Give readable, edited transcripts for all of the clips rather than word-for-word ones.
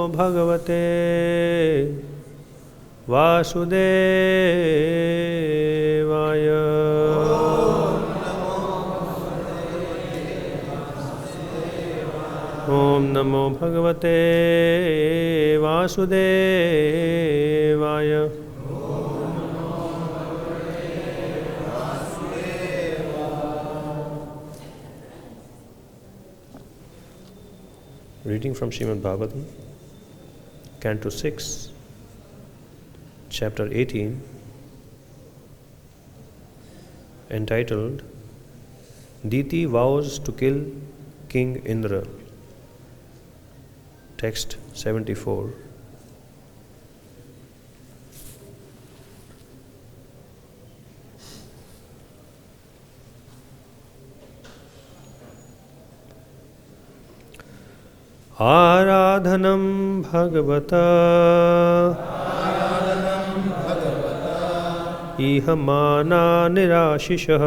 भगवते वासुदेवाय। ओम नमो भगवते वासुदेवाय। Reading from Srimad Bhagavatam, Canto 6, Chapter 18, entitled Diti Vows to Kill King Indra. Text 74. आराधनं भगवता इह माना निराशिषः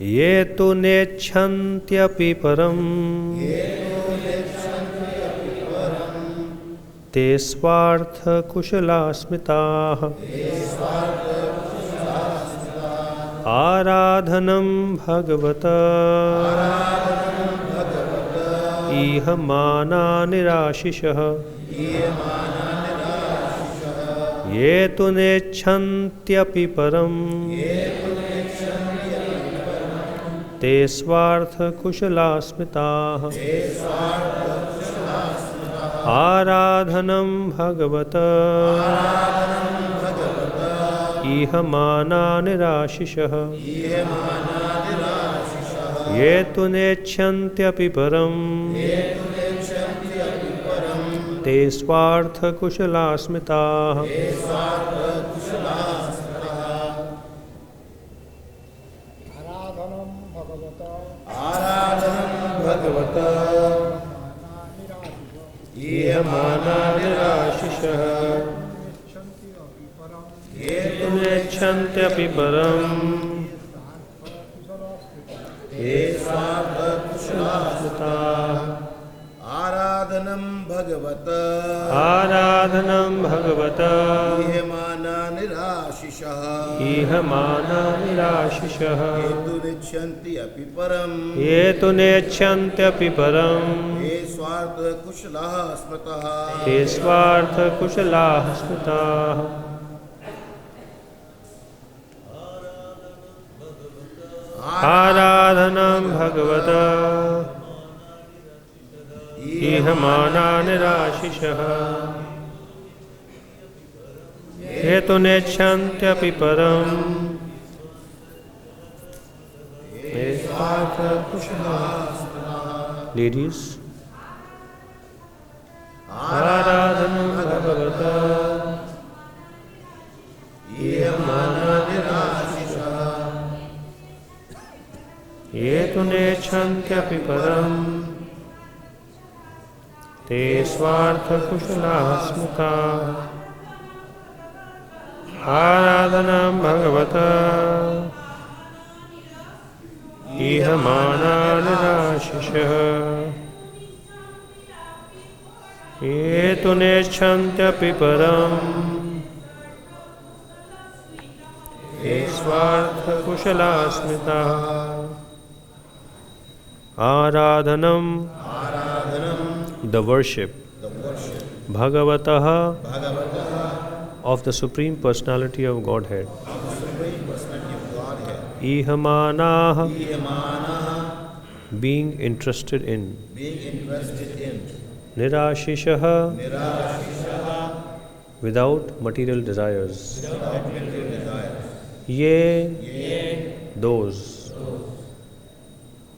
ये तु नेच्छन्त्यपि परम् ते स्वार्थकुशलास्मिताः। आराधनं भगवता इह माना निराशिषः ये तु नेच्छन्त्यपि परम् ते स्वार्थकुशलास्मिताः। आराधनं भगवता इह माना निराशिषः ये तु नेच्छन्त्यपि परम् ते स्वार्थकुशलास्मिताः। भगवता इह माना निराशिषः ये तु नेच्छन्त्यपि परम् ते स्वार्थकुशलास्मिताः। आराधनं भगवता इह माना निराशिषः इह माना निराशिषः ये तु नेच्छन्त्यपि परम् ये ते स्वार्थकुशलाः स्मृतः। ते स्वार्थकुशलाः स्मृताः। आराधनं भगवता इह माना निराशिषः ये तु नेच्छन्त्यपि परम् ते स्वार्थकुशलाः। Ladies, आराधनं भगवता इह माना निराशिषः ये तु नेच्छन्त्यपि परम् ते स्वार्थकुशलाः स्मृताः। आराधनं भगवता इह माना निराशिषः ये तु नेच्छन्त्यपि परम् ते स्वार्थकुशलाः स्मृताः। Aradhanam, the worship, Bhagavatah, of the Supreme Personality of Godhead. Ihamanah, being interested in. Nirashishah, without material desires. Ye,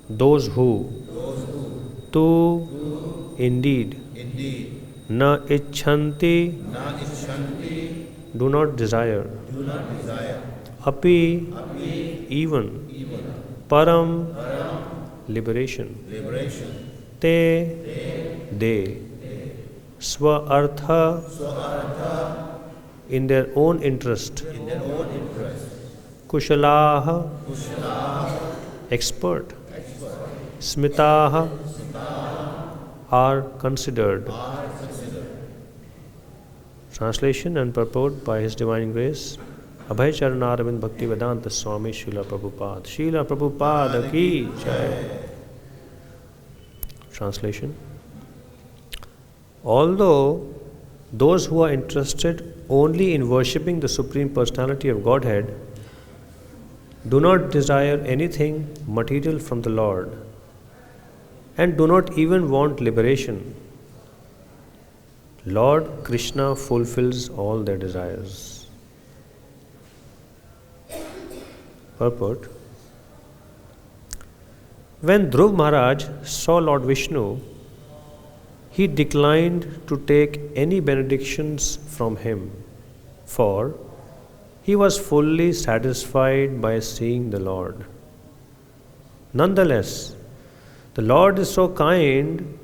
those who, tu, indeed, na icchanti, do not desire, api, even, param, liberation, te, they, swa-artha, in their own interest, kushalaha, expert, smitaha are considered. Translation and purport by His Divine Grace Abhay Charanaravind Bhakti Vedanta Swami Srila Prabhupada. Srila Prabhupada ki jai. Translation. Although those who are interested only in worshipping the Supreme Personality of Godhead do not desire anything material from the Lord and do not even want liberation, Lord Krishna fulfills all their desires. Purport. When Dhruv Maharaj saw Lord Vishnu, he declined to take any benedictions from him, for he was fully satisfied by seeing the Lord. Nonetheless, the Lord is so kind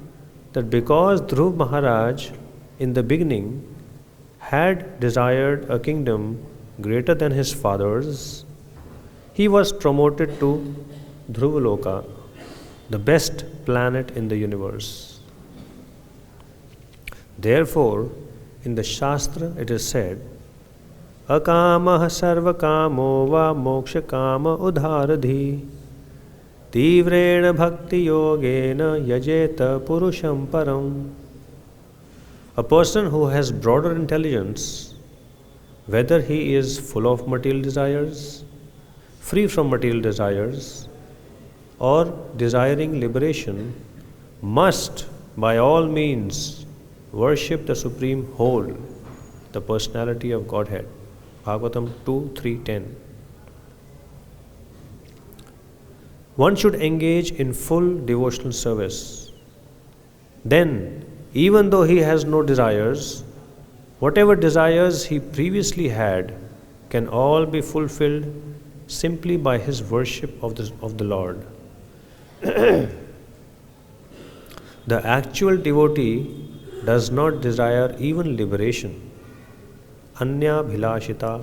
that because Dhruv Maharaj in the beginning had desired a kingdom greater than his father's, he was promoted to Dhruvaloka, the best planet in the universe. Therefore, in the Shastra it is said, Akamah sarvakamo va mokshakama udharadhi tivrena bhakti yogena yajeta purusham param. A person who has broader intelligence, whether he is full of material desires, free from material desires, or desiring liberation, must by all means worship the Supreme Whole, the Personality of Godhead. Bhagavatam 2:3-10. One should engage in full devotional service. Then, even though he has no desires, whatever desires he previously had can all be fulfilled simply by his worship of the Lord. The actual devotee does not desire even liberation. Anya bhilashita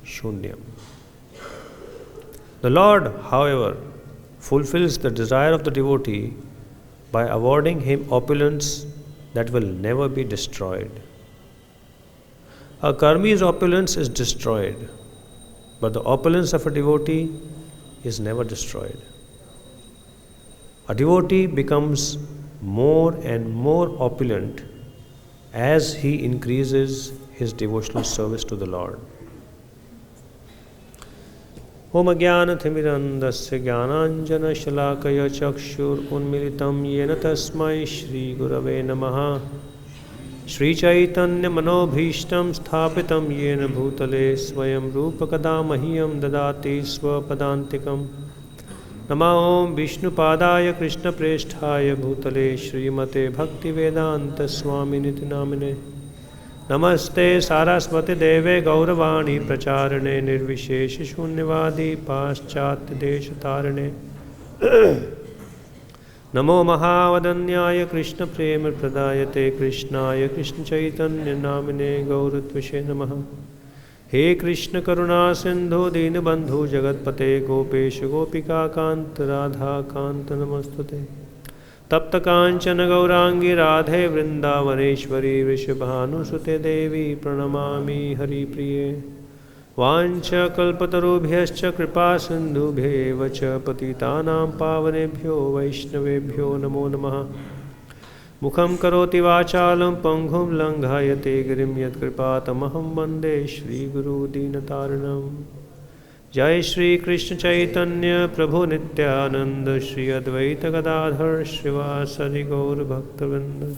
shunyam. The Lord, however, fulfills the desire of the devotee by awarding him opulence that will never be destroyed. A karmi's opulence is destroyed, but the opulence of a devotee is never destroyed. A devotee becomes more and more opulent as he increases his devotional service to the Lord. Om Jnanathimirantasya Jnananjana Shalakaya Chakshur Unmilitam Yena Tasmai Shri Gurave Namaha Shri Chaitanya Manobhishtam Sthapitam Yena Bhutale Swayam Rupakada Mahiyam Dadati Swapadantikam Nama Om Vishnu Padaya Krishna Presthaya Bhutale Srimate Bhakti Vedanta Swami Niti Namine Namaste Saraswati Deve Gauravani Pracharane Nirvishesha Shunyavadi Paschatya Deshatarane Namo Mahavadanyaya Krishna Prema Pradayate Krishnaya Krishna Chaitanya Namine Gauratvishe Namaha He Krishna Karuna Sindhu Dinabandhu Jagatpate Gopesha Gopika Kant Radha Kant Namastute Tapta Kanchana Gaurangi Radhe Vrindavaneshwari Vrishabhanusute Devi Pranamami Hari Priye Vancha Kalpatarubhyascha Kripa Sindhubhya Vacha Patitanam Pavanebhyo Vaishnavebhyo Namo Namaha Mukham Karoti Vachalam Panghum Langhayate Girim Yat Kripatamaham Vande Shri Guru Dinataranam Jai Shri Krishna Chaitanya Prabhu Nityananda Shri Advaita Gadadhar Srivasadi Gaur Bhaktavinda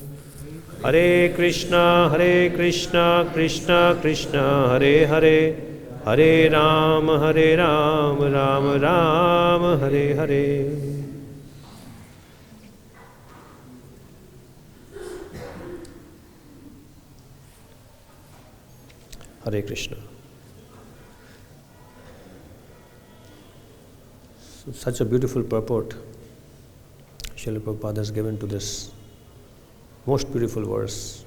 Hare Krishna Krishna Krishna Hare Hare Hare Ram Ram Ram Hare Hare. Hare Krishna. Such a beautiful purport Srila Prabhupada has given to this most beautiful verse.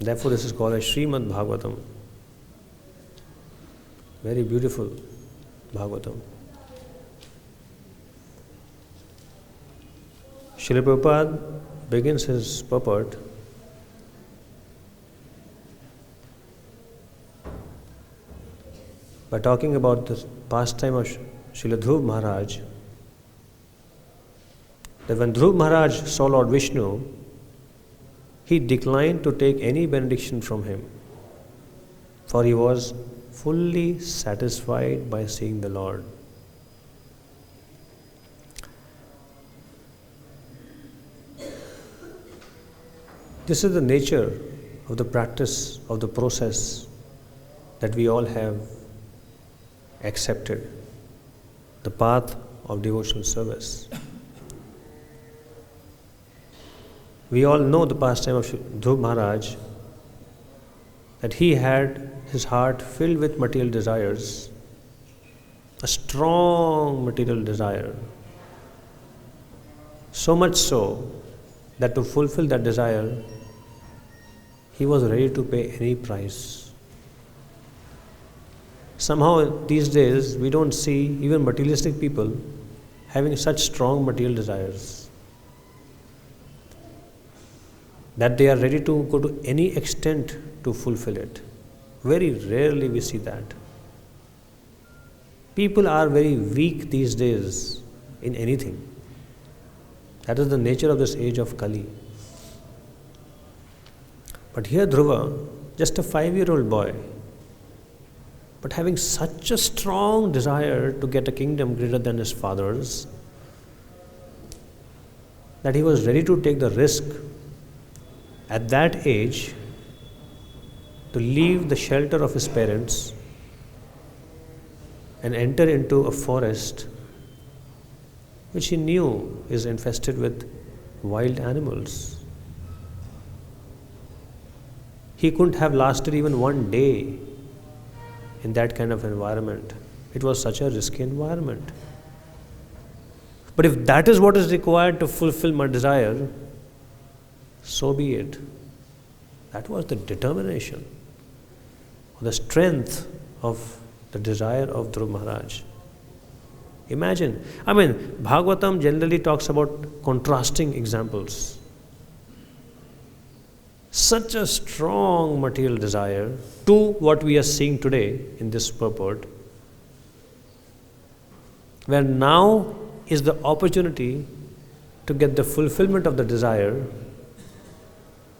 Therefore, this is called as Srimad Bhagavatam. Very beautiful Bhagavatam. Srila Prabhupada begins his purport by talking about the pastime of Srila Dhruv Maharaj, that when Dhruv Maharaj saw Lord Vishnu, he declined to take any benediction from him, for he was fully satisfied by seeing the Lord. This is the nature of the practice of the process that we all have accepted, the path of devotional service. We all know the pastime of Dhruv Maharaj, that he had his heart filled with material desires, a strong material desire, so much so that to fulfill that desire, he was ready to pay any price. Somehow these days we don't see even materialistic people having such strong material desires, that they are ready to go to any extent to fulfill it. Very rarely we see that. People are very weak these days in anything. That is the nature of this age of Kali. But here Dhruva, just a 5-year-old boy, but having such a strong desire to get a kingdom greater than his father's, that he was ready to take the risk at that age to leave the shelter of his parents and enter into a forest which he knew is infested with wild animals. He couldn't have lasted even one day in that kind of environment. It was such a risky environment. But if that is what is required to fulfill my desire, so be it. That was the determination, the strength of the desire of Dhruv Maharaj. Imagine, Bhagavatam generally talks about contrasting examples. Such a strong material desire to what we are seeing today in this purport, where now is the opportunity to get the fulfillment of the desire.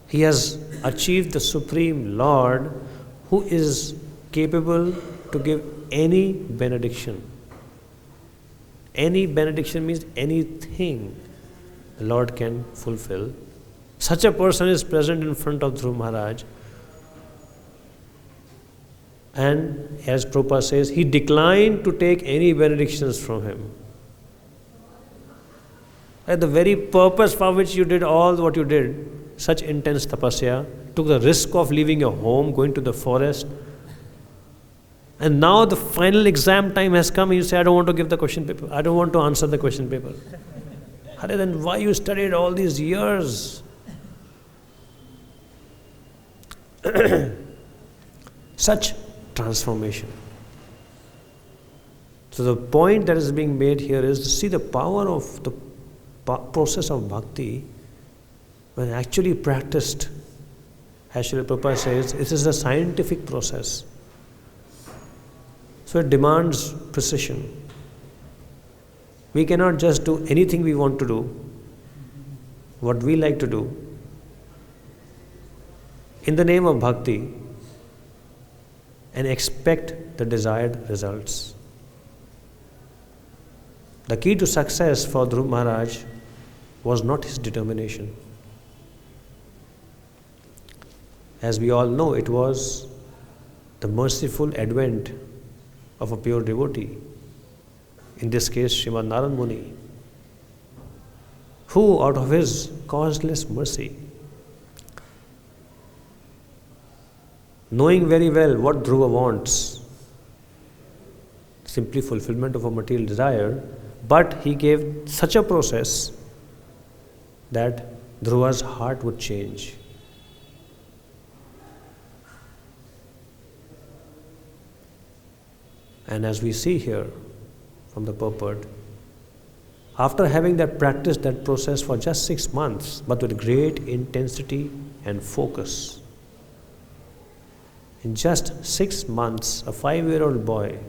He has achieved the Supreme Lord who is capable to give any benediction. Any benediction means anything the Lord can fulfill. Such a person is present in front of Dhruv Maharaj, and as Prabhupada says, he declined to take any benedictions from him. At the very purpose for which you did all what you did, such intense tapasya, took the risk of leaving your home, going to the forest, and now the final exam time has come, you say, I don't want to give the question paper, I don't want to answer the question paper. Then why you studied all these years? Such transformation. So the point that is being made here is to see the power of the process of bhakti when actually practiced. As Srila Prabhupada says, it is a scientific process. So it demands precision. We cannot just do anything we want to do, what we like to do, in the name of bhakti and expect the desired results. The key to success for Dhruv Maharaj was not his determination. As we all know, it was the merciful advent of a pure devotee, in this case Srimad Narad Muni, who out of his causeless mercy, knowing very well what Dhruva wants, simply fulfillment of a material desire, but he gave such a process that Dhruva's heart would change. And as we see here from the purport, After having that practice, that process for just 6 months, but with great intensity and focus, in just 6 months, a 5-year-old boy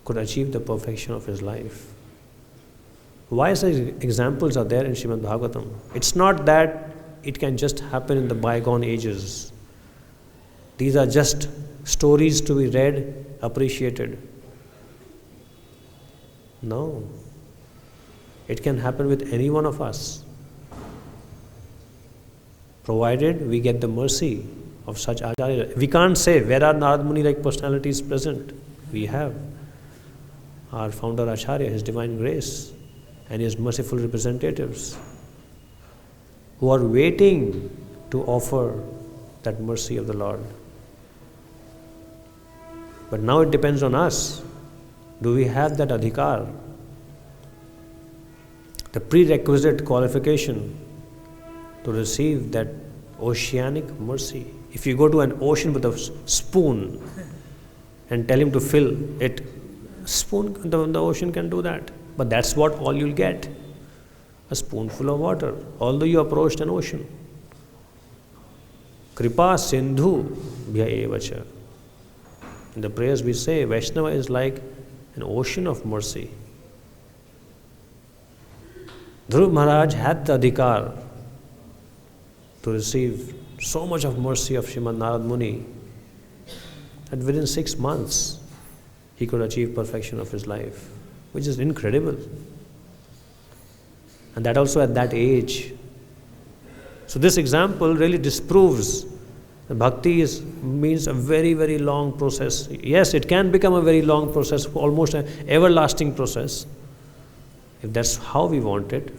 could achieve the perfection of his life. Why such examples are there in Srimad Bhagavatam? It's not that it can just happen in the bygone ages. These are just stories to be read, appreciated. No. It can happen with any one of us, provided we get the mercy of such Acharya. We can't say, where are Narad Muni-like personalities present? We have our founder Acharya, His Divine Grace, and His merciful representatives who are waiting to offer that mercy of the Lord. But now it depends on us. Do we have that adhikar? The prerequisite qualification to receive that oceanic mercy. If you go to an ocean with a spoon and tell him to fill it, spoon, the ocean can do that. But that's what all you'll get. A spoonful of water, although you approached an ocean. Kripa Sindhu Bhya Evacha. In the prayers we say, Vaishnava is like an ocean of mercy. Dhruv Maharaj had the adhikar to receive so much of mercy of Srimad Narad Muni that within 6 months he could achieve perfection of his life, which is incredible. And that also at that age. So this example really disproves that bhakti means a very, very long process. Yes, it can become a very long process, almost an everlasting process, if that's how we want it.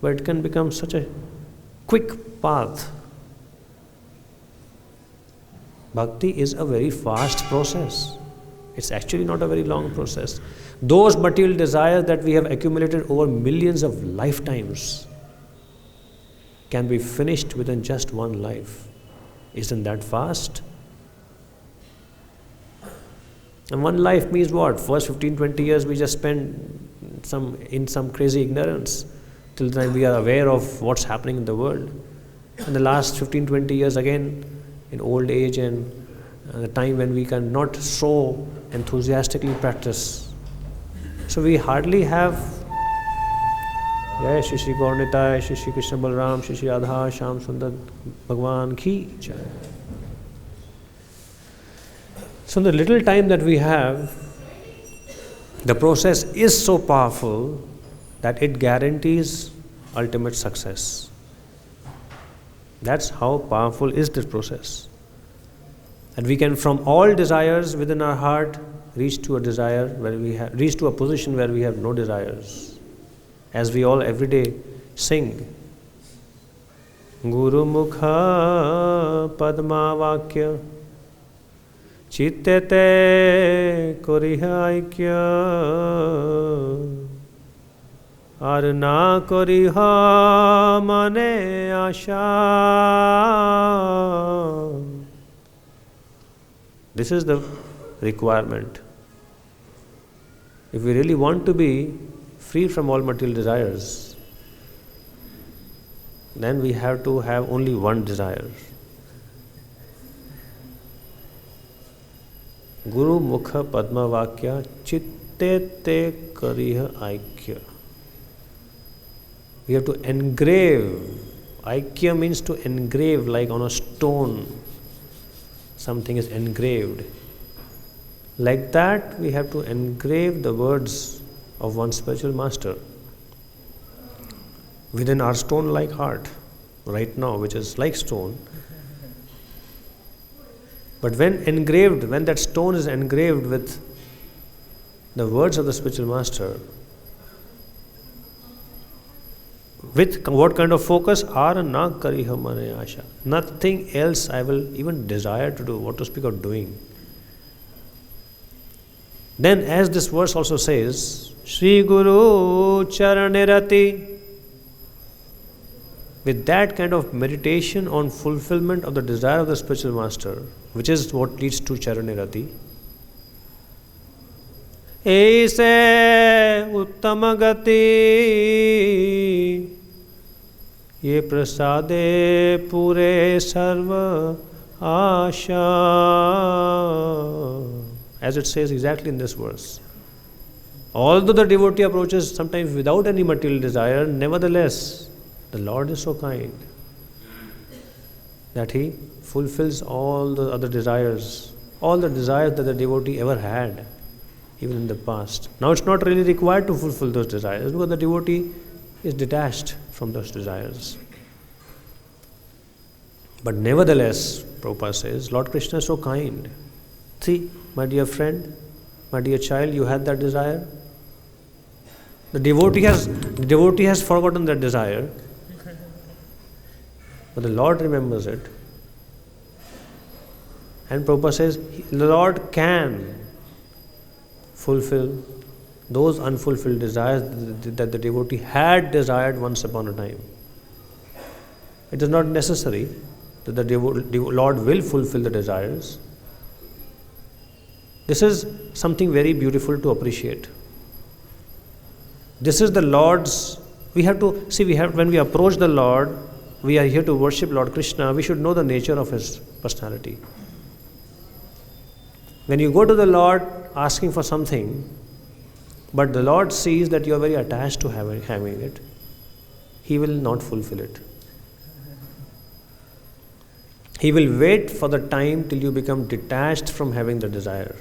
But it can become such a quick path. Bhakti is a very fast process. It's actually not a very long process. Those material desires that we have accumulated over millions of lifetimes can be finished within just one life. Isn't that fast? And one life means what? First 15-20 years we just spend in some crazy ignorance till the time we are aware of what's happening in the world. And the last 15-20 years again in old age and the time when we cannot so enthusiastically practice. So we hardly have Jai Shri Shri Gaurnitai, Shri Shri Krishna Balram, Shri Shri Radha, Shyam Sundar Bhagwan Ki Jai. So the little time that we have, the process is so powerful that it guarantees ultimate success. That's how powerful is this process. And we can, from all desires within our heart, reach to a position where we have no desires. As we all every day sing, Guru Mukha Padma Vakya Chittete Koriha Aikya Arna Koriha Mane Asha. This is the requirement. If we really want to be free from all material desires, then we have to have only one desire. Guru Mukha Padma Vakya Chitte Te Kariha Aikya. We have to engrave. Aikya means to engrave, like on a stone. Something is engraved. Like that, we have to engrave the words of one spiritual master within our stone-like heart right now, which is like stone. But when that stone is engraved with the words of the spiritual master, with what kind of focus? Ar na kariha mane asha. Nothing else I will even desire to do, what to speak of doing. Then, as this verse also says, Shri Guru Charanirati, with that kind of meditation on fulfillment of the desire of the spiritual master, which is what leads to Charanirati, ऐसे उत्तम गति ये प्रसादे पूरे सर्व आशा. As it says exactly in this verse. Although the devotee approaches sometimes without any material desire, nevertheless, the Lord is so kind that He fulfills all the other desires, all the desires that the devotee ever had, even in the past. Now it's not really required to fulfill those desires because the devotee is detached from those desires. But nevertheless, Prabhupada says, Lord Krishna is so kind. See, my dear friend, my dear child, you had that desire. The devotee has forgotten that desire, but the Lord remembers it. And Prabhupada says, the Lord can fulfill those unfulfilled desires that the devotee had desired once upon a time. It is not necessary that the Lord will fulfill the desires. This is something very beautiful to appreciate. This is the Lord's. We have to see. When we approach the Lord, we are here to worship Lord Krishna. We should know the nature of His personality. When you go to the Lord asking for something, but the Lord sees that you are very attached to having it, He will not fulfill it. He will wait for the time till you become detached from having the desire.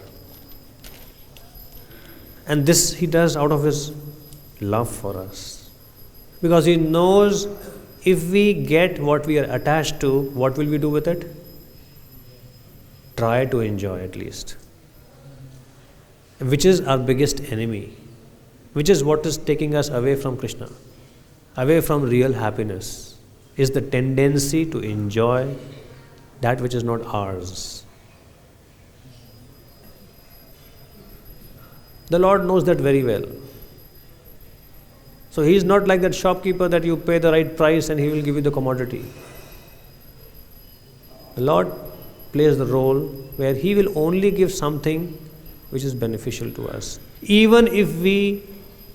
And this He does out of His love for us. Because He knows if we get what we are attached to, what will we do with it? Try to enjoy at least. Which is our biggest enemy. Which is what is taking us away from Krishna, away from real happiness, is the tendency to enjoy that which is not ours. The Lord knows that very well. So He is not like that shopkeeper that you pay the right price and He will give you the commodity. The Lord plays the role where He will only give something which is beneficial to us. Even if we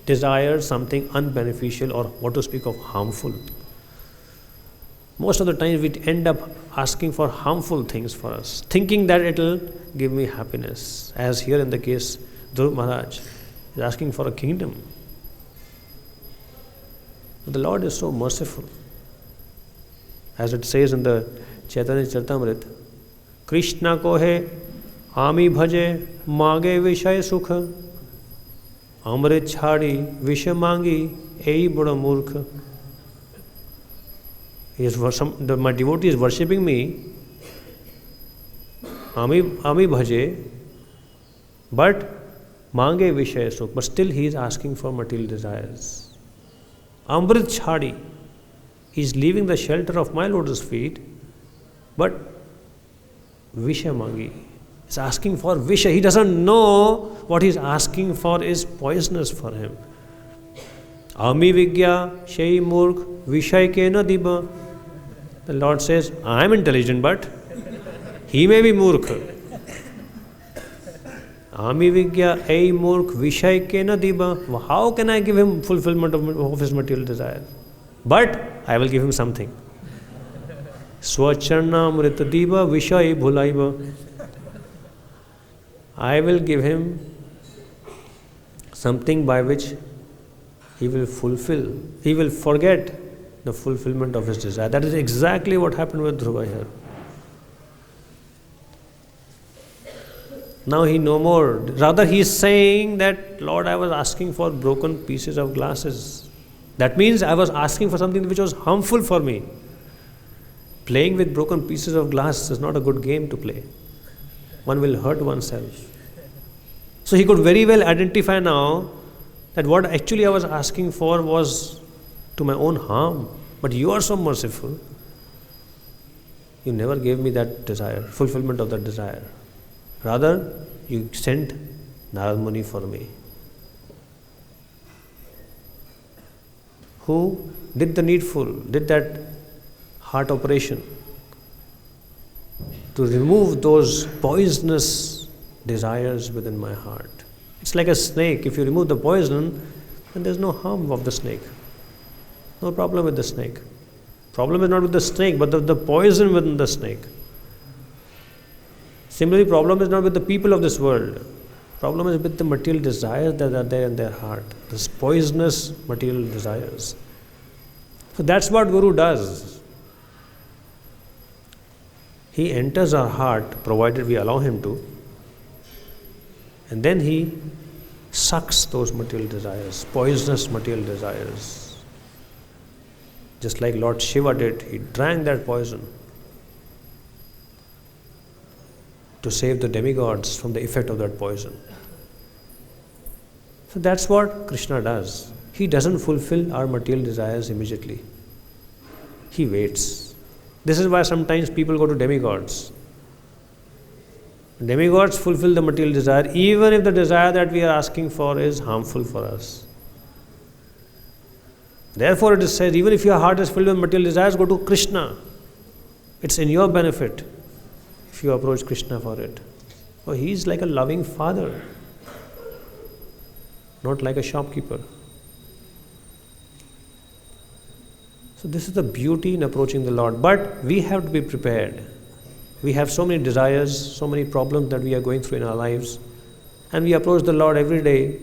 desire something unbeneficial or what to speak of harmful. Most of the time we end up asking for harmful things for us, thinking that it will give me happiness. As here in the case, Dhruv Maharaj is asking for a kingdom. But the Lord is so merciful. As it says in the Chaitanya Charitamrita, Krishna ko hai ami bhaje mage vishaya sukha amrit chhadi visha mangi ei bada murkha. My devotee is worshipping me, ami bhaje, but mange vishaya sukha, but still he is asking for material desires. Amrit chhadi, he is leaving the shelter of my lotus feet, but visha mangi, is asking for visha. He doesn't know what he is asking for is poisonous for him. Ami vigya shei murkh vishay kena diba. The Lord says, I am intelligent, but he may be murkh. Ami vigya ei murkh vishay kena diba. How can I give him fulfillment of his material desire? But I will give him something. Swacharna amrita diba vishay bhulaiba. I will give him something by which he will forget the fulfillment of his desire. That is exactly what happened with Dhruva here. Now he no more. Rather he is saying that, Lord, I was asking for broken pieces of glasses. That means I was asking for something which was harmful for me. Playing with broken pieces of glass is not a good game to play. One will hurt oneself. So he could very well identify now that what actually I was asking for was to my own harm. But you are so merciful. You never gave me that desire, fulfillment of that desire. Rather, you sent Narad Muni for me, who did the needful, did that heart operation to remove those poisonous desires within my heart. It's like a snake. If you remove the poison, then there's no harm of the snake. No problem with the snake. Problem is not with the snake, but the poison within the snake. Similarly, problem is not with the people of this world. Problem is with the material desires that are there in their heart. This poisonous material desires. So that's what Guru does. He enters our heart, provided we allow him to, and then he sucks those material desires, poisonous material desires. Just like Lord Shiva did, he drank that poison to save the demigods from the effect of that poison. So that's what Krishna does. He doesn't fulfill our material desires immediately. He waits. This is why sometimes people go to demigods. Demigods fulfill the material desire even if the desire that we are asking for is harmful for us. Therefore it is said, even if your heart is filled with material desires, go to Krishna. It's in your benefit if you approach Krishna for it. Oh, he is like a loving father, not like a shopkeeper. So this is the beauty in approaching the Lord. But we have to be prepared. We have so many desires, so many problems that we are going through in our lives, and we approach the Lord every day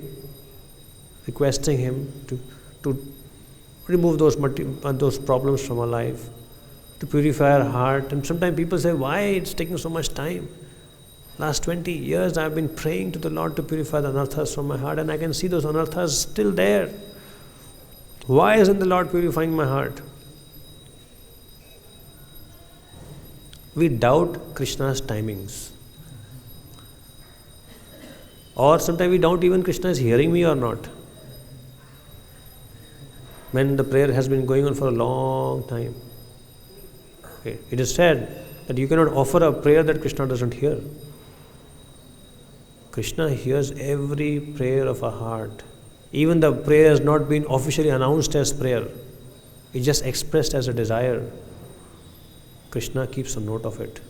requesting Him to remove those problems from our life, to purify our heart. And sometimes people say, why it's taking so much time? Last 20 years I have been praying to the Lord to purify the anarthas from my heart, and I can see those anarthas still there. Why isn't the Lord purifying my heart? We doubt Krishna's timings. Or sometimes we doubt even Krishna is hearing me or not. When the prayer has been going on for a long time. Okay. It is said that you cannot offer a prayer that Krishna doesn't hear. Krishna hears every prayer of our heart. Even the prayer has not been officially announced as prayer. It's just expressed as a desire. Krishna keeps a note of it.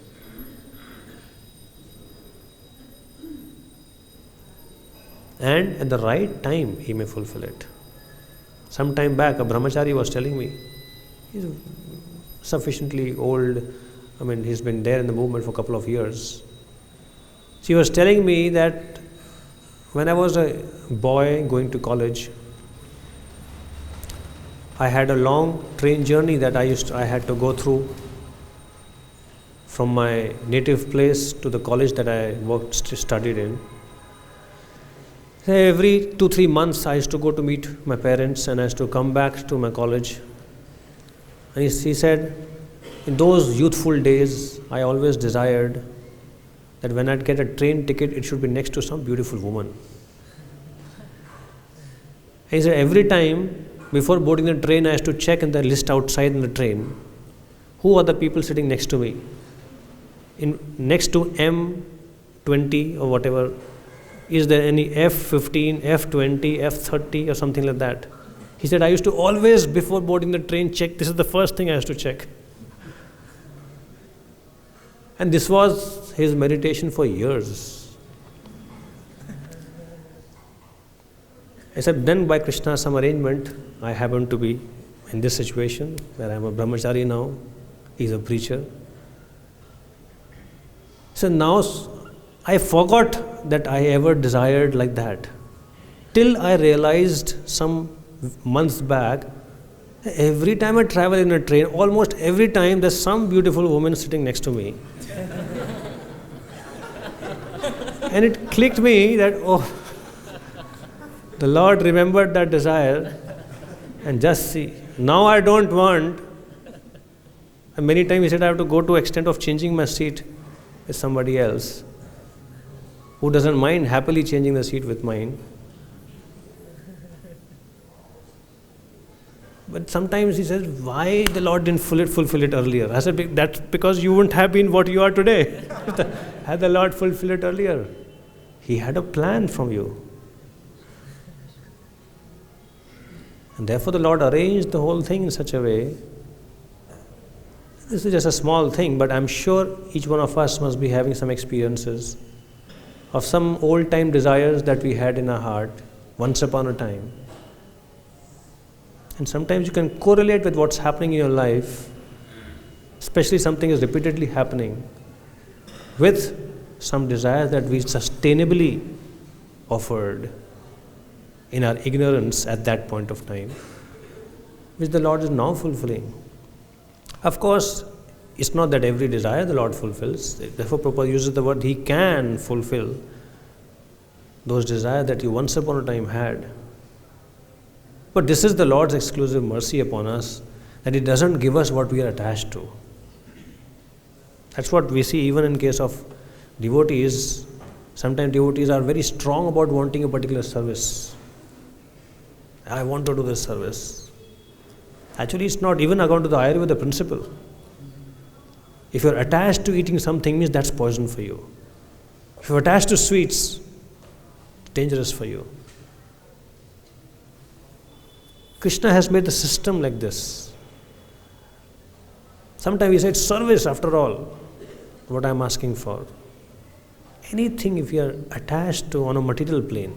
And at the right time, he may fulfill it. Some time back, a brahmachari was telling me, he's sufficiently old, he's been there in the movement for a couple of years. She was telling me that when I was a boy going to college, I had a long train journey that I had to go through from my native place to the college that I studied in. Every 2-3 months I used to go to meet my parents and I used to come back to my college. And he said, in those youthful days, I always desired that when I'd get a train ticket, it should be next to some beautiful woman. And he said, every time before boarding the train, I used to check in the list outside in the train, who are the people sitting next to me? Next to M20 or whatever, is there any F15, F20, F30 or something like that? He said, I used to always, before boarding the train, check. This is the first thing I used to check. And this was his meditation for years. Except then by Krishna's some arrangement, I happen to be in this situation where I am a brahmachari now. He is a preacher. So now I forgot that I ever desired like that. Till I realized some months back, every time I travel in a train, almost every time there's some beautiful woman sitting next to me. And it clicked me that, the Lord remembered that desire, and just see, now I don't want, and many times he said I have to go to extent of changing my seat with somebody else who doesn't mind happily changing the seat with mine. But sometimes he says, why the Lord didn't fulfill it earlier? I said, that's because you wouldn't have been what you are today. Had the Lord fulfilled it earlier? He had a plan from you. And therefore the Lord arranged the whole thing in such a way. This is just a small thing, but I'm sure each one of us must be having some experiences of some old time desires that we had in our heart once upon a time. And sometimes you can correlate with what's happening in your life, especially something is repeatedly happening, with some desires that we sustainably offered in our ignorance at that point of time, which the Lord is now fulfilling. Of course, it's not that every desire the Lord fulfills. Therefore, Prabhupada uses the word, He can fulfill those desires that you once upon a time had. But this is the Lord's exclusive mercy upon us, that He doesn't give us what we are attached to. That's what we see even in case of devotees. Sometimes devotees are very strong about wanting a particular service. I want to do this service. Actually, it's not even according to the Ayurveda principle. If you're attached to eating something, means that's poison for you. If you're attached to sweets, it's dangerous for you. Krishna has made the system like this. Sometimes we say it's service after all, what I'm asking for. Anything if you are attached to on a material plane,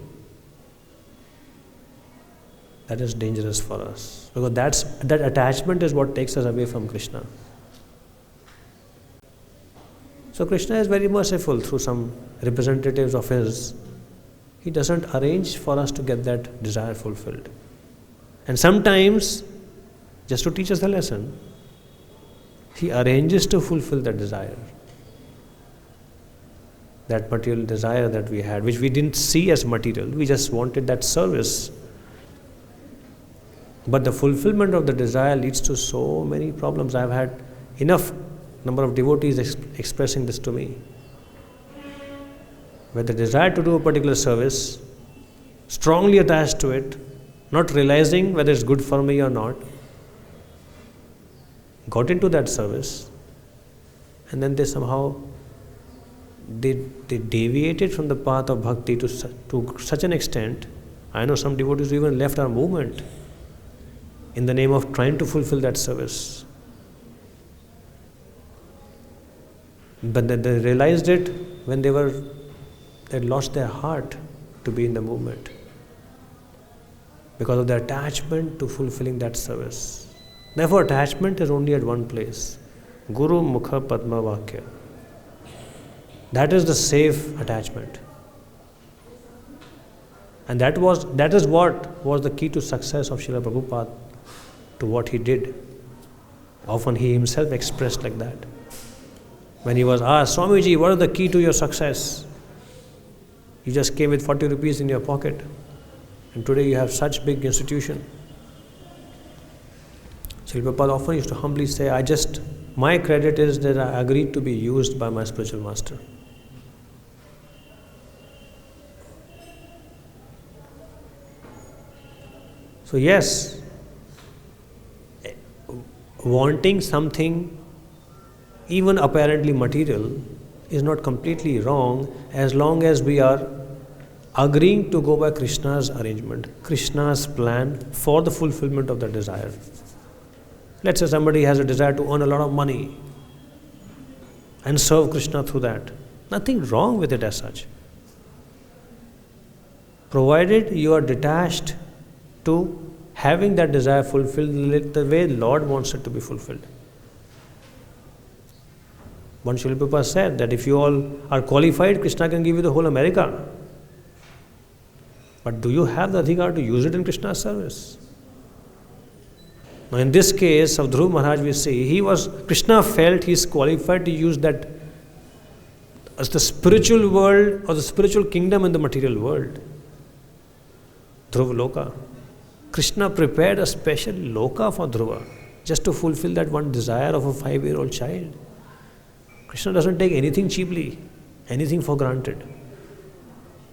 that is dangerous for us. Because that attachment is what takes us away from Krishna. So Krishna is very merciful through some representatives of His. He doesn't arrange for us to get that desire fulfilled. And sometimes, just to teach us a lesson, He arranges to fulfill that desire. That material desire that we had, which we didn't see as material, we just wanted that service. But the fulfillment of the desire leads to so many problems. I've had enough number of devotees expressing this to me. Where the desire to do a particular service, strongly attached to it, not realizing whether it's good for me or not, got into that service, and then they somehow they deviated from the path of bhakti to such an extent. I know some devotees even left our movement in the name of trying to fulfill that service. But they realized it when they lost their heart to be in the movement because of their attachment to fulfilling that service. Therefore, attachment is only at one place, Guru Mukha Padma Vakya. That is the safe attachment. And that is what was the key to success of Srila Prabhupada, to what he did. Often he himself expressed like that. When he was asked, Swamiji, what is the key to your success? You just came with 40 rupees in your pocket, and today you have such big institution. Srila Prabhupada often used to humbly say, my credit is that I agreed to be used by my spiritual master. So yes, wanting something even apparently material is not completely wrong as long as we are agreeing to go by Krishna's arrangement, Krishna's plan for the fulfillment of the desire. Let's say somebody has a desire to earn a lot of money and serve Krishna through that. Nothing wrong with it as such. Provided you are detached to having that desire fulfilled the way Lord wants it to be fulfilled. One Srila Prabhupada said that if you all are qualified, Krishna can give you the whole America. But do you have the adhikar to use it in Krishna's service? Now in this case of Dhruv Maharaj, we see Krishna felt he is qualified to use that as the spiritual world or the spiritual kingdom in the material world. Dhruva Loka. Krishna prepared a special loka for Dhruva just to fulfill that one desire of a 5-year-old child. Krishna doesn't take anything cheaply, anything for granted.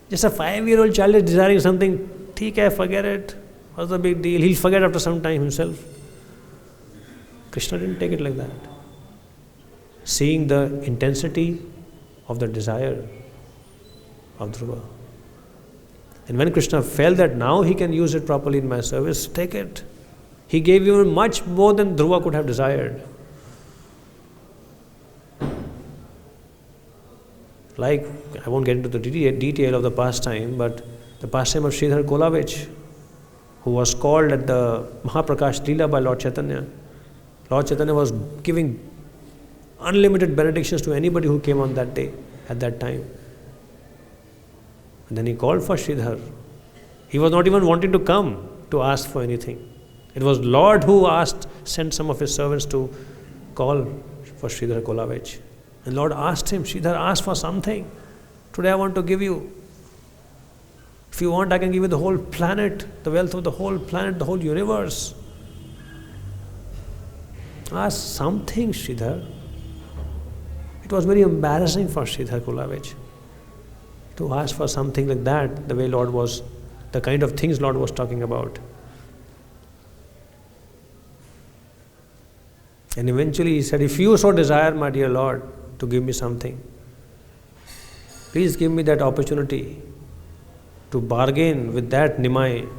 Just a 5-year-old child is desiring something, theek hai, forget it. What's the big deal? He'll forget after some time himself. Krishna didn't take it like that. Seeing the intensity of the desire of Dhruva. And when Krishna felt that now he can use it properly in my service, take it. He gave you much more than Dhruva could have desired. Like, I won't get into the detail of the pastime, but the pastime of Sridhar Kolavich, who was called at the Mahaprakash Leela by Lord Chaitanya. Lord Chaitanya was giving unlimited benedictions to anybody who came on that day, at that time. And then he called for Sridhar. He was not even wanting to come to ask for anything. It was Lord who sent some of his servants to call for Sridhar Kolavich. And Lord asked him, Sridhar, ask for something. Today I want to give you. If you want, I can give you the whole planet, the wealth of the whole planet, the whole universe. Ask something, Sridhar. It was very embarrassing for Sridhar Kolavich to ask for something like that, the way Lord was, the kind of things Lord was talking about. And eventually he said, if you so desire, my dear Lord, to give me something, please give me that opportunity to bargain with that Nimai,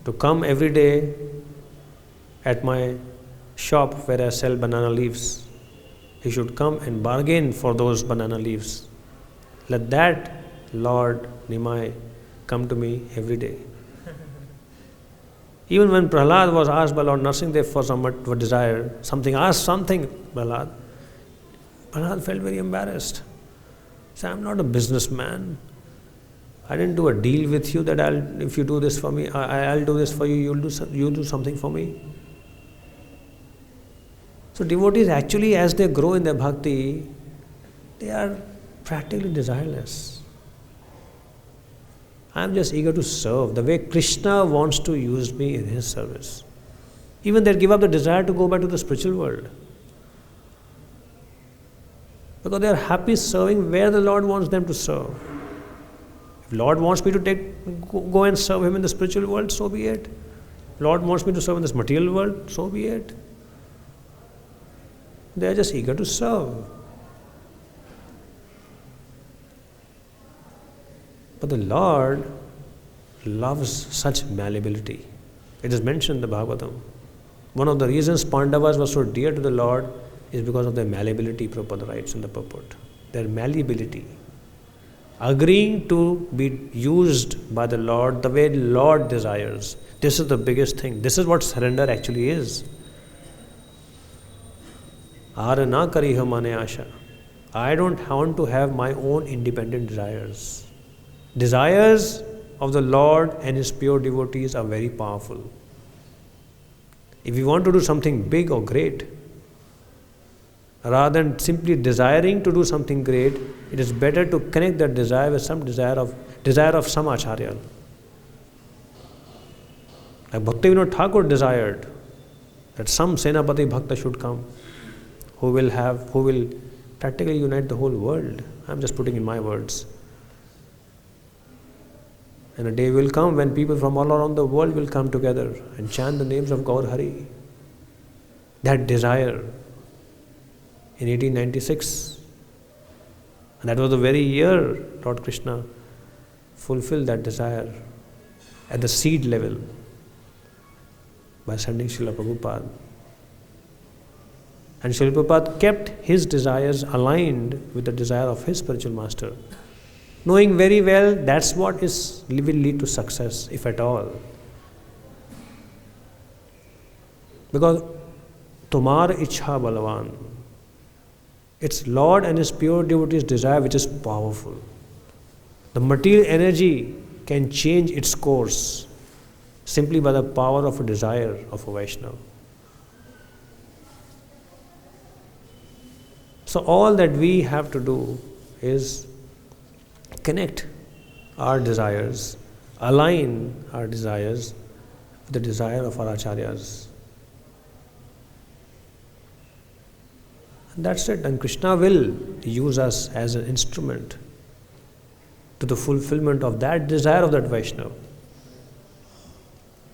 to come every day at my shop where I sell banana leaves. He should come and bargain for those banana leaves. Let that Lord Nimai come to me every day. Even when Prahlad was asked by Lord Narsimhadev for some desire, ask something, Prahlad felt very embarrassed. He said, I'm not a businessman. I didn't do a deal with you that if you do this for me, I'll do this for you, you'll do something for me. So devotees actually, as they grow in their bhakti, they are practically desireless. I am just eager to serve the way Krishna wants to use me in his service. Even they give up the desire to go back to the spiritual world, because they are happy serving where the Lord wants them to serve. If Lord wants me to go and serve him in the spiritual world, so be it. Lord wants me to serve in this material world, so be it. They are just eager to serve. But the Lord loves such malleability. It is mentioned in the Bhagavatam. One of the reasons Pandavas were so dear to the Lord is because of their malleability, Prabhupada writes in the purport. Their malleability. Agreeing to be used by the Lord the way Lord desires. This is the biggest thing. This is what surrender actually is. Aara na kariha mane asha. I don't want to have my own independent desires. Desires of the Lord and his pure devotees are very powerful. If you want to do something big or great, rather than simply desiring to do something great, it is better to connect that desire with some desire of some acharya. Like Bhaktivinoda Thakur desired that some Senapati Bhakta should come who will practically unite the whole world. I am just putting in my words. And a day will come when people from all around the world will come together and chant the names of Gaur Hari. That desire in 1896. And that was the very year Lord Krishna fulfilled that desire at the seed level by sending Srila Prabhupada. And Srila Prabhupada kept his desires aligned with the desire of his spiritual master, knowing very well that's what will lead to success, if at all. Because Tumar Ichha Balavan, it's Lord and his pure devotees' desire which is powerful. The material energy can change its course simply by the power of a desire of a Vaishnava. So all that we have to do is connect our desires, align our desires with the desire of our acharyas. And that's it. And Krishna will use us as an instrument to the fulfillment of that desire of that Vaishnava.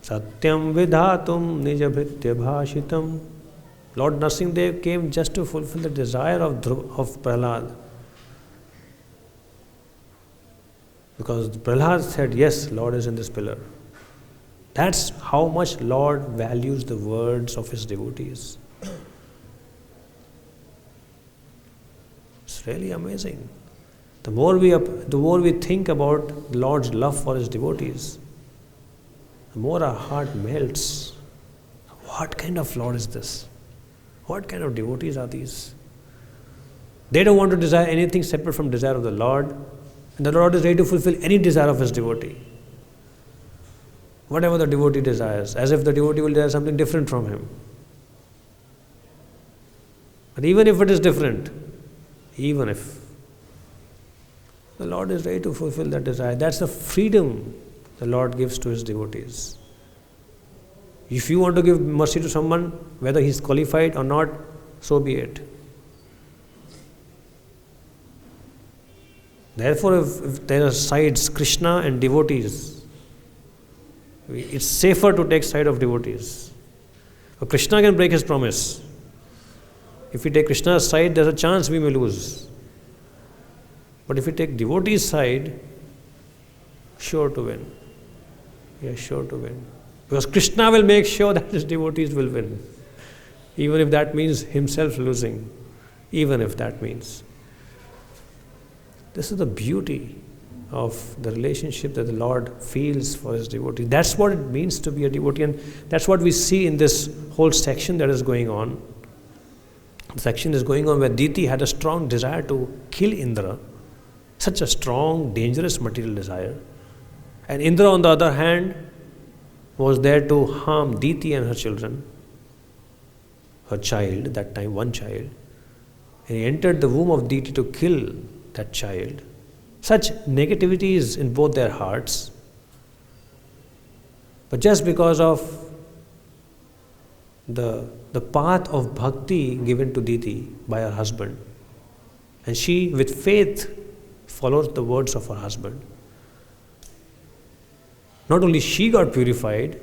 Satyam vidhatum nijabhritya bhashitam. Lord Narsimhadev came just to fulfill the desire of Prahlad. Because Prahlad said, yes, Lord is in this pillar. That's how much Lord values the words of his devotees. really amazing. The more we think about the Lord's love for His devotees, the more our heart melts. What kind of Lord is this? What kind of devotees are these? They don't want to desire anything separate from desire of the Lord, and the Lord is ready to fulfill any desire of His devotee. Whatever the devotee desires, as if the devotee will desire something different from Him. But even if it is different, even if, the Lord is ready to fulfill that desire. That's the freedom the Lord gives to His devotees. If you want to give mercy to someone, whether he is qualified or not, so be it. Therefore, if there are sides, Krishna and devotees, it's safer to take side of devotees. But Krishna can break his promise. If we take Krishna's side, there's a chance we may lose. But if we take devotee's side, sure to win. We are sure to win. Because Krishna will make sure that his devotees will win. Even if that means himself losing. Even if that means. This is the beauty of the relationship that the Lord feels for His devotee. That's what it means to be a devotee, and that's what we see in this whole section that is going on. The section is going on where Diti had a strong desire to kill Indra, such a strong, dangerous material desire. And Indra, on the other hand, was there to harm Diti and her children, her child, that time one child. And he entered the womb of Diti to kill that child. Such negativity is in both their hearts. But just because of the path of bhakti given to Diti by her husband, and she with faith follows the words of her husband, not only she got purified,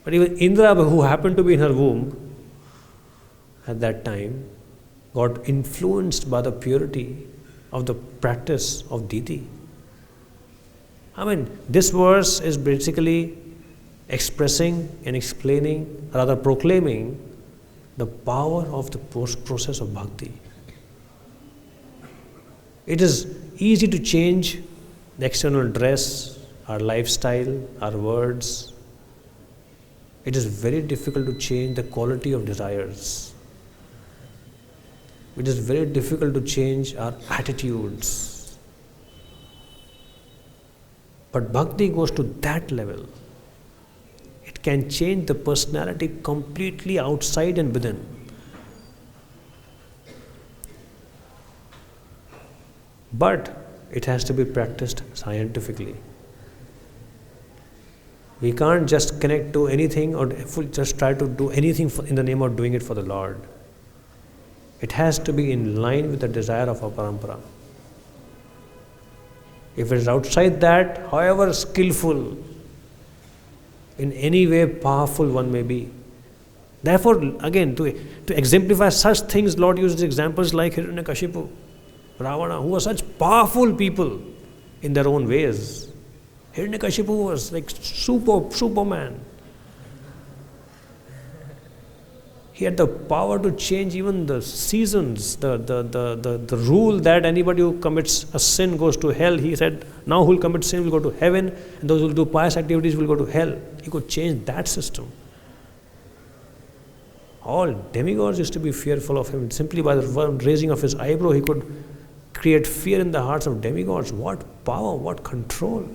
but even Indra, who happened to be in her womb at that time, got influenced by the purity of the practice of Diti. I mean, this verse is basically expressing and explaining, rather proclaiming, the power of the process of bhakti. It is easy to change the external dress, our lifestyle, our words. It is very difficult to change the quality of desires. It is very difficult to change our attitudes. But bhakti goes to that level. It can change the personality completely outside and within. But it has to be practiced scientifically. We can't just connect to anything or just try to do anything in the name of doing it for the Lord. It has to be in line with the desire of our parampara. If it is outside that, however skillful, in any way powerful one may be. Therefore, again, to exemplify such things, Lord uses examples like Hiranyakashipu, Ravana, who were such powerful people in their own ways. Hiranyakashipu was like Superman. He had the power to change even the seasons, the rule that anybody who commits a sin goes to hell. He said, now who will commit sin will go to heaven, and those who will do pious activities will go to hell. He could change that system. All demigods used to be fearful of him. Simply by the raising of his eyebrow, he could create fear in the hearts of demigods. What power, what control.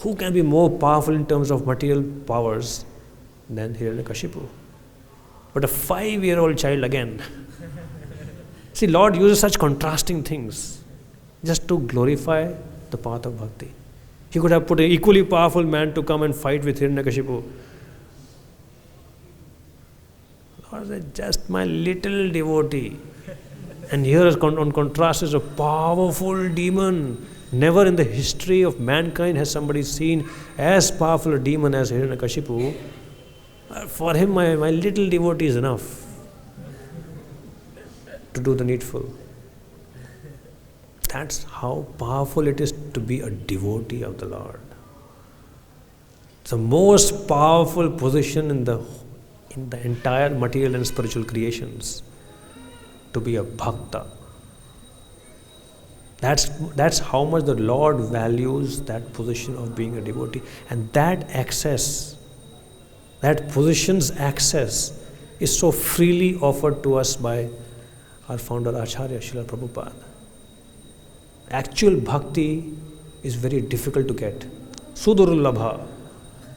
Who can be more powerful in terms of material powers than Hiranyakashipu? But a 5-year-old child again. See, Lord uses such contrasting things just to glorify the path of bhakti. He could have put an equally powerful man to come and fight with Hiranyakashipu. Lord said, just my little devotee. And here on contrast is a powerful demon. Never in the history of mankind has somebody seen as powerful a demon as Hiranyakashipu. For him, my little devotee is enough to do the needful. That's how powerful it is to be a devotee of the Lord. It's the most powerful position in the entire material and spiritual creations. to be a bhakta. That's how much the Lord values that position of being a devotee. And that access, that position's access is so freely offered to us by our founder Acharya Srila Prabhupada. Actual bhakti is very difficult to get. Sudurlabha,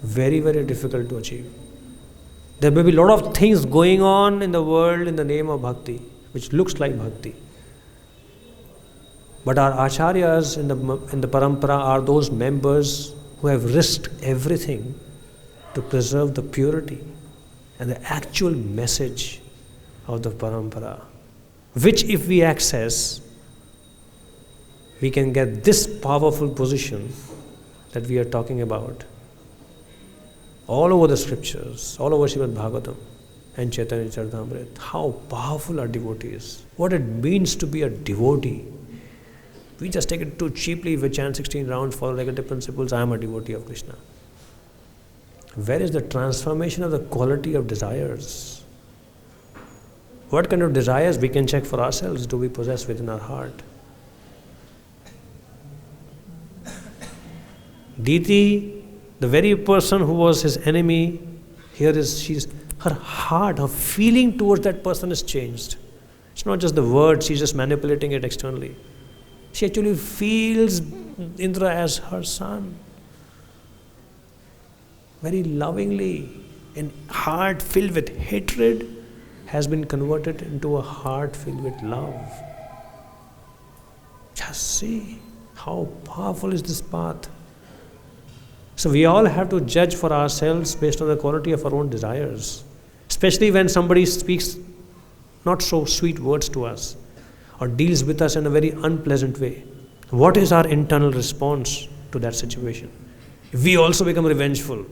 very, very difficult to achieve. There may be a lot of things going on in the world in the name of bhakti, which looks like bhakti. But our acharyas in the parampara are those members who have risked everything to preserve the purity and the actual message of the parampara, which if we access, we can get this powerful position that we are talking about all over the scriptures, all over Srimad Bhagavatam and Chaitanya Charitamrita. How powerful our devotee is, what it means to be a devotee. We just take it too cheaply. We chant 16 rounds, follow negative principles. I am a devotee of Krishna. Where is the transformation of the quality of desires? What kind of desires we can check for ourselves do we possess within our heart? Diti, the very person who was his enemy, her heart, her feeling towards that person is changed. It's not just the words, she's just manipulating it externally. She actually feels Indra as her son. Very lovingly. And heart filled with hatred has been converted into a heart filled with love. Just see how powerful is this path. So we all have to judge for ourselves based on the quality of our own desires. Especially when somebody speaks not so sweet words to us, or deals with us in a very unpleasant way. What is our internal response to that situation? If we also become revengeful,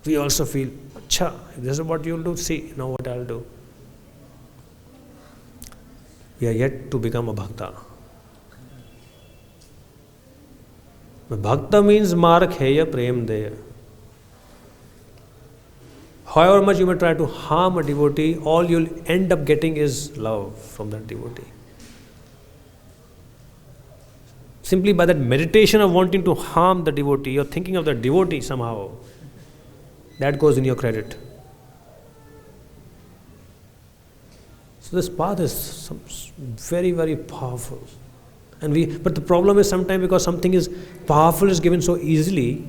we also feel, Acha, if this is what you'll do, see, now what I'll do. We are yet to become a bhakta. Bhakta means markheya prem deya. However much you may try to harm a devotee, all you'll end up getting is love from that devotee. Simply by that meditation of wanting to harm the devotee, you're thinking of the devotee somehow. That goes in your credit. So this path is very, very powerful. But the problem is sometimes because something is powerful is given so easily,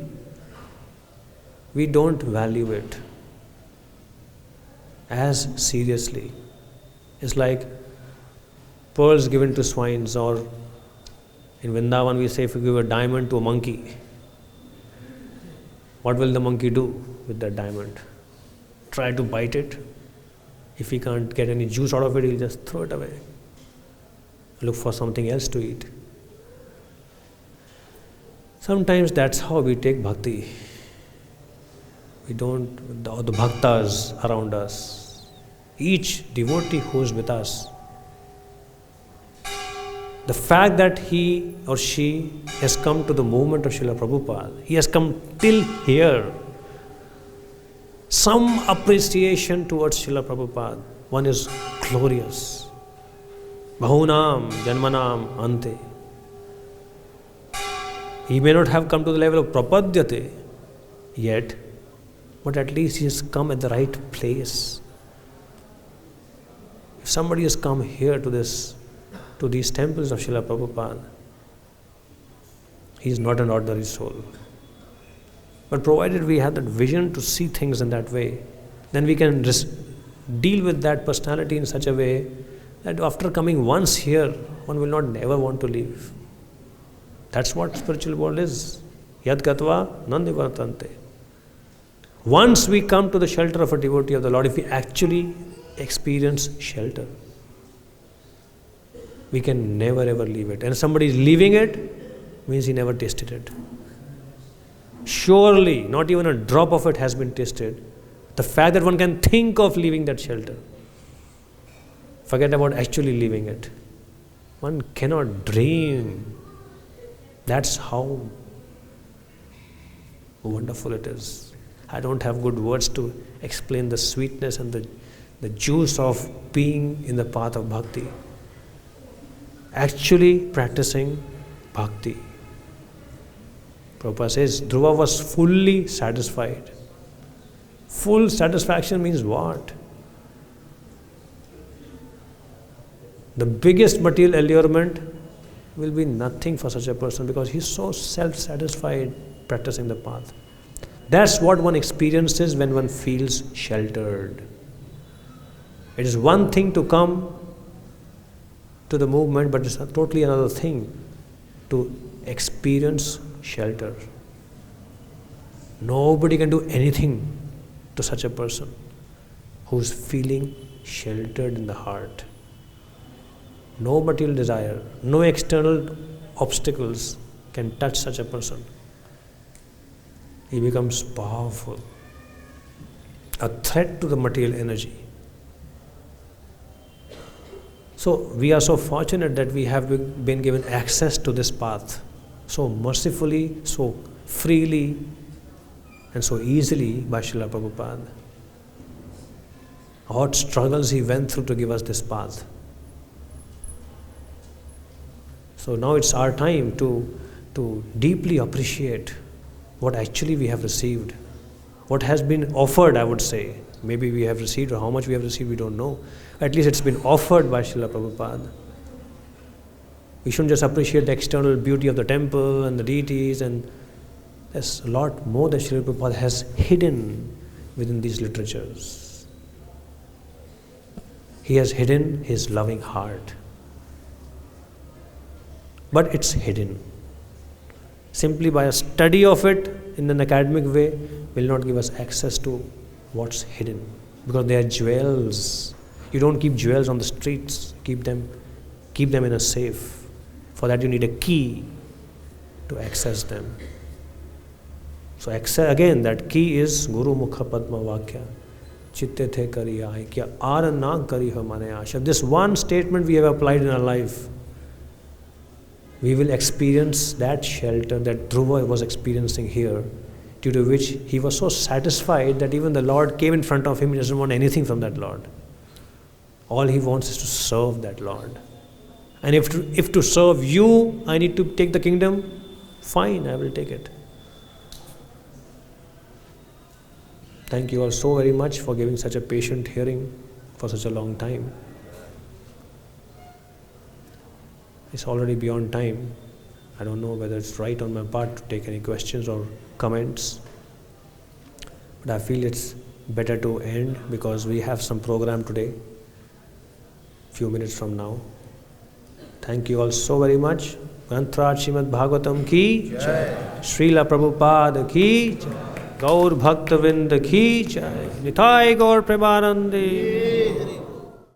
we don't value it as seriously. It's like pearls given to swines, or in Vrindavan we say if you give a diamond to a monkey, what will the monkey do with that diamond? Try to bite it. If he can't get any juice out of it, he'll just throw it away. Look for something else to eat. Sometimes that's how we take bhakti. We don't, the bhaktas around us, each devotee who is with us, the fact that he or she has come to the movement of Srila Prabhupada, he has come till here, some appreciation towards Srila Prabhupada, one is glorious. Bahunam janmanam ante. He may not have come to the level of prapadyate yet, but at least he has come at the right place. If somebody has come here to these temples of Srila Prabhupada, he is not an ordinary soul. But provided we have that vision to see things in that way, then we can deal with that personality in such a way that after coming once here, one will not never want to leave. That's what spiritual world is. Yad gatva nandivartante. Once we come to the shelter of a devotee of the Lord, if we actually experience shelter, we can never ever leave it. And if somebody is leaving it, means he never tasted it. Surely, not even a drop of it has been tasted. The fact that one can think of leaving that shelter, forget about actually leaving it. One cannot dream. That's how wonderful it is. I don't have good words to explain the sweetness and the the juice of being in the path of bhakti, actually practicing bhakti. Prabhupada says Dhruva was fully satisfied. Full satisfaction means what? The biggest material allurement will be nothing for such a person because he's so self-satisfied practicing the path. That's what one experiences when one feels sheltered. It is one thing to come to the movement, but it's totally another thing to experience shelter. Nobody can do anything to such a person who's feeling sheltered in the heart. No material desire, no external obstacles can touch such a person. He becomes powerful, a threat to the material energy. So we are so fortunate that we have been given access to this path so mercifully, so freely, and so easily by Srila Prabhupada. What struggles he went through to give us this path. So now it's our time to deeply appreciate what actually we have received, what has been offered, I would say. Maybe we have received, or how much we have received, we don't know. At least it's been offered by Srila Prabhupada. We shouldn't just appreciate the external beauty of the temple and the deities, and there's a lot more that Srila Prabhupada has hidden within these literatures. He has hidden his loving heart. But it's hidden. Simply by a study of it in an academic way will not give us access to what's hidden. Because they are jewels. You don't keep jewels on the streets. Keep them in a safe. For that you need a key to access them. So again, that key is Guru Mukha Padma Vakya. Chitte the kari aaye kya aar na kari hamare aasha. This one statement we have applied in our life, we will experience that shelter that Dhruva was experiencing here, due to which he was so satisfied that even the Lord came in front of him, he doesn't want anything from that Lord. All he wants is to serve that Lord. And if to serve you, I need to take the kingdom, fine, I will take it. Thank you all so very much for giving such a patient hearing for such a long time. It's already beyond time. I don't know whether it's right on my part to take any questions or comments. But I feel it's better to end because we have some program today, few minutes from now. Thank you all so very much. Granthra Srimad Bhagavatam ki jai. Srila Prabhupada ki jai. Gaur Bhaktavinda ki jai. Nitai Gaur Premanande.